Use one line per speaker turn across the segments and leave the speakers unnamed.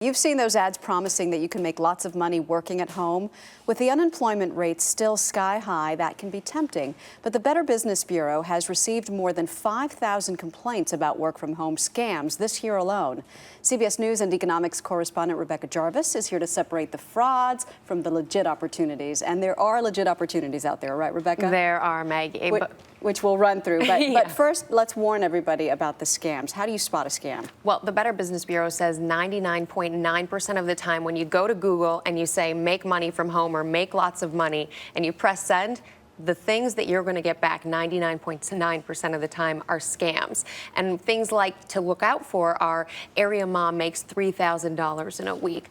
You've seen those ads promising that you can make lots of money working at home. With the unemployment rate still sky high, that can be tempting. But the Better Business Bureau has received more than 5,000 complaints about work from home scams this year alone. CBS News and economics correspondent Rebecca Jarvis is here to separate the frauds from the legit opportunities. And there are legit opportunities out there, right, Rebecca?
There are, Maggie.
Which we'll run through. But,
Yeah.
but first, let's warn everybody about the scams. How do you spot a scam?
Well, the Better Business Bureau says 99.9% of the time when you go to Google and you say make money from home or make lots of money and you press send, the things that you're going to get back 99.9% of the time are scams. And things like to look out for are area mom makes $3,000 in a week.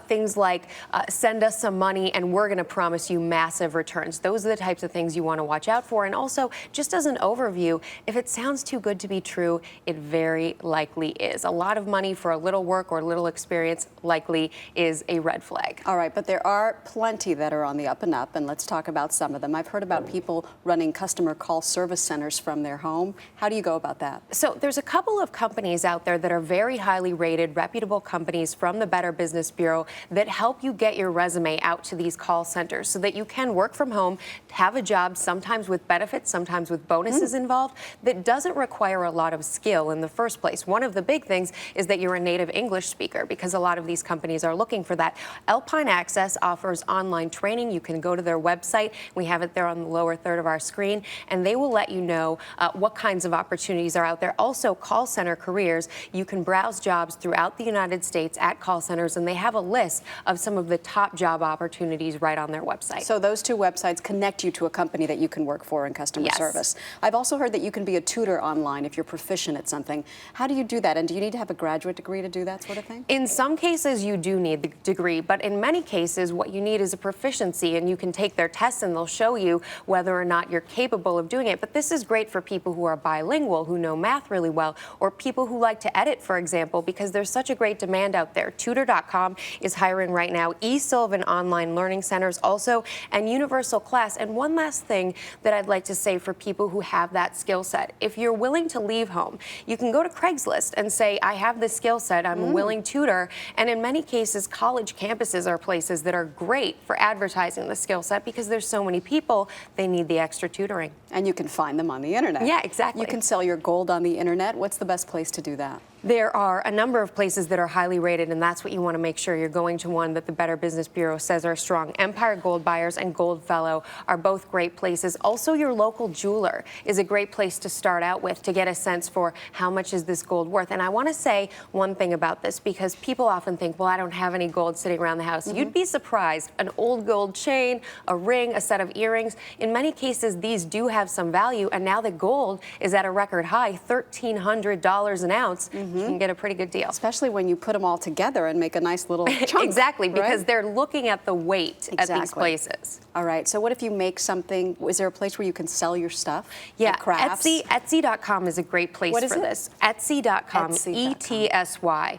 Things like send us some money and we're going to promise you massive returns. Those are the types of things you want to watch out for. And also, just as an overview, if it sounds too good to be true, it very likely is. A lot of money for a little work or little experience likely is a red flag.
All right, but there are plenty that are on the up and up, and let's talk about some of them. I've heard about people running customer call service centers from their home. How do you go about that?
So there's a couple of companies out there that are very highly rated, reputable companies from the Better Business Bureau that help you get your resume out to these call centers so that you can work from home, have a job, sometimes with benefits, sometimes with bonuses involved, that doesn't require a lot of skill in the first place. One of the big things is that you're a native English speaker, because a lot of these companies are looking for that. Alpine Access offers online training. You can go to their website. We have it there on the lower third of our screen, and they will let you know what kinds of opportunities are out there. Also, call center careers. You can browse jobs throughout the United States at call centers, and they have a list of some of the top job opportunities right on their website.
So those two websites connect you to a company that you can work for in customer service. I've also heard that you can be a tutor online if you're proficient at something. How do you do that? And do you need to have a graduate degree to do that sort of thing?
In some cases, you do need the degree, but in many cases, what you need is a proficiency, and you can take their tests and they'll show you whether or not you're capable of doing it. But this is great for people who are bilingual, who know math really well, or people who like to edit, for example, because there's such a great demand out there. Tutor.com is hiring right now, eSylvan Online Learning Centers also, and Universal Class. And one last thing that I'd like to say for people who have that skill set, if you're willing to leave home, you can go to Craigslist and say, I have this skill set, I'm a willing tutor. And in many cases, college campuses are places that are great for advertising the skill set because there's so many people, they need the extra tutoring.
And you can find them on the internet.
Yeah, exactly.
You can sell your gold on the internet. What's the best place to do that?
There are a number of places that are highly rated, and that's what you want to make sure you're going to one that the Better Business Bureau says are strong. Empire Gold Buyers and Goldfellow are both great places. Also, your local jeweler is a great place to start out with to get a sense for how much is this gold worth. And I want to say one thing about this, because people often think, well, I don't have any gold sitting around the house. You'd be surprised. An old gold chain, a ring, a set of earrings. In many cases, these do have some value, and now that gold is at a record high, $1,300 an ounce, you can get a pretty good deal.
Especially when you put them all together and make a nice little chunk.
Exactly, because
right?
they're looking at the weight at these places.
All right, so what if you make something, is there a place where you can sell your stuff?
Yeah,
like crafts?
Etsy.com is a great place
What is
for
it?
this. Etsy.com, ETSY.com.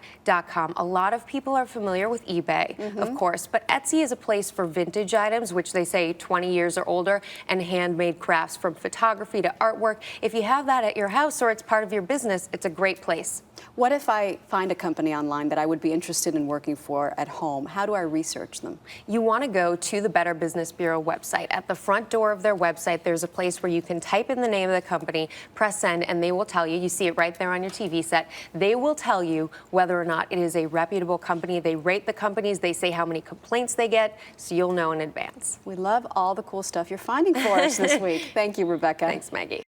A lot of people are familiar with eBay, of course, but Etsy is a place for vintage items, which they say 20 years or older, and handmade crafts from photography to artwork. If you have that at your house or it's part of your business, it's a great place.
What if I find a company online that I would be interested in working for at home? How do I research them?
You want to go to the Better Business Bureau website. At the front door of their website, there's a place where you can type in the name of the company, press send, and they will tell you. You see it right there on your TV set. They will tell you whether or not it is a reputable company. They rate the companies. They say how many complaints they get, so you'll know in advance.
We love all the cool stuff you're finding for us this week. Thank you, Rebecca.
Thanks, Maggie.